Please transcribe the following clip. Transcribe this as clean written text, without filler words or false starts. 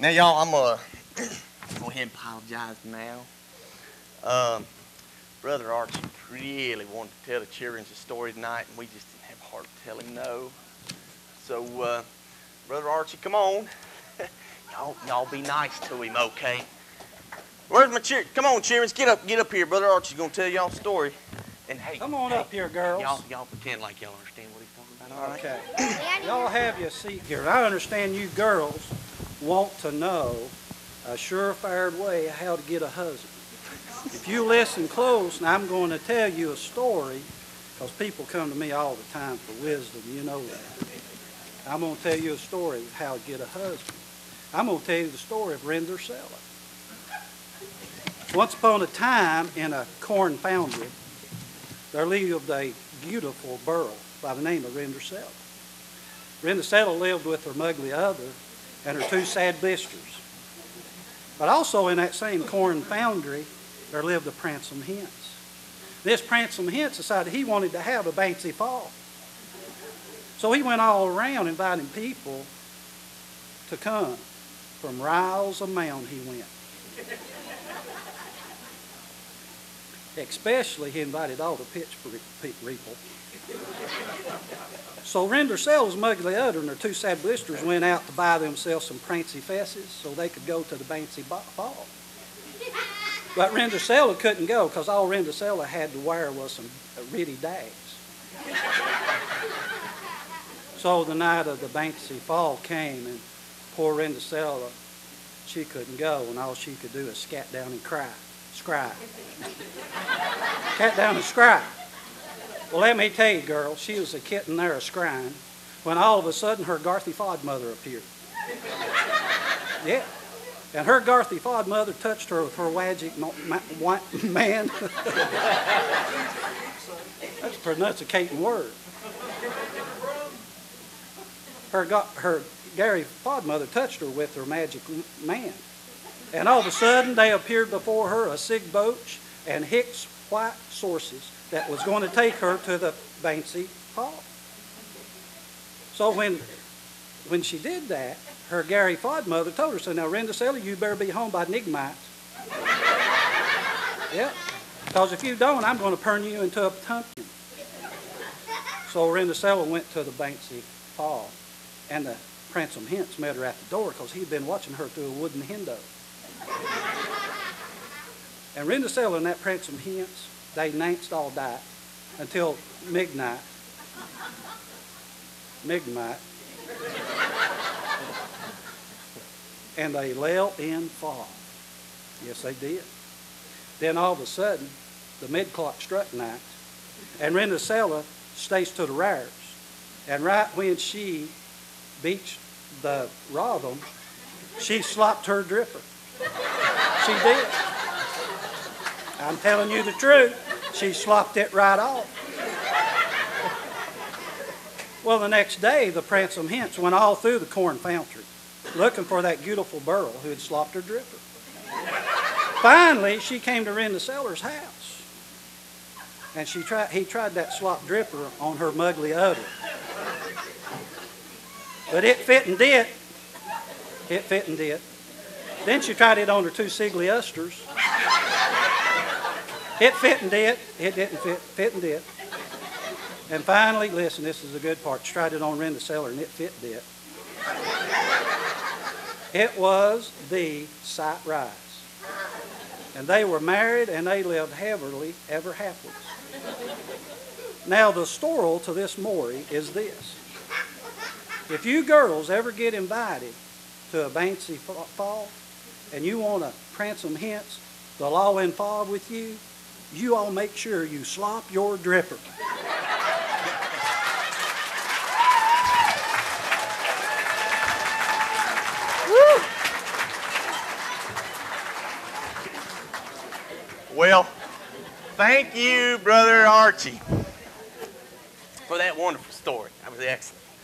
Now, y'all, I'm going to go ahead and apologize now. Brother Archie really wanted to tell the children a story tonight, and we just didn't have the heart to tell him no. So, Brother Archie, come on. y'all be nice to him, okay? Where's my cheer? Come on, cheerings, get up here. Brother Archie's going to tell y'all a story. And hey, come on up here, girls. Y'all pretend like y'all understand what he's talking about, all right? Okay. Y'all have your seat here. I understand you girls want to know a surefire way how to get a husband. If you listen close, now I'm going to tell you a story, because people come to me all the time for wisdom, you know that. I'm going to tell you a story of how to get a husband. I'm going to tell you the story of Render Seller. Once upon a time, in a corn foundry, there lived a beautiful girl by the name of Render Seller. Render Seller lived with her mugly other and her two sad blisters. But also in that same corn foundry, there lived a Pransome Hens. This Pransome Hens decided he wanted to have a bouncy fall. So he went all around inviting people to come. From miles of mound he went. Especially he invited all the pitch people. So Render Seller's mugly udder and their two sad blisters went out to buy themselves some prancy fesses so they could go to the bouncy fall. But Render Seller couldn't go because all Render Seller had to wear was some riddy dags. So the night of the bouncy fall came and poor Render Seller, she couldn't go, and all she could do is scat down and cry. Scry. Cat down and scry. Well, let me tell you, girl, she was a kitten there a-scrying when all of a sudden her Garthy Fodmother appeared. Yeah. And her Garthy Fodmother touched her with her magic man. That's a pronunciating word. Her Gary Fodmother touched her with her magic man. And all of a sudden, they appeared before her a sig boach and Hicks white sources that was going to take her to the bouncy fall. So when she did that, her Gary Fodmother told her, so now Render Seller, you better be home by Nigmite. Yeah, because if you don't, I'm going to turn you into a pumpkin. So Render Seller went to the bouncy fall, and the Pransome Hens met her at the door because he'd been watching her through a wooden window. And Render Seller and that Pransome Hens, they danced all night until midnight. And they lay in fall. Yes, they did. Then all of a sudden, the mid-clock struck night, and Render Seller stays to the rares. And right when she beached the rhythm, she slopped her dripper. She did. I'm telling you the truth. She slopped it right off. Well, the next day, the Pransome Hens went all through the corn foundry looking for that beautiful burl who had slopped her dripper. Finally, she came to Render Seller's house. And he tried that slop dripper on her mugly udder. But it fit and did. It fit and did. Then she tried it on her two siggly usters. It fit and did. It didn't fit and did. And finally, listen, this is the good part. She tried it on Render Seller and it fit and did. It was the sight rise. And they were married and they lived happily ever afterwards. Now the story to this story is this. If you girls ever get invited to a bouncy fall and you want a Pransome Hens, they'll all involved with you, you all make sure you slop your dripper. Woo! Well, thank you, Brother Archie, for that wonderful story. That was excellent.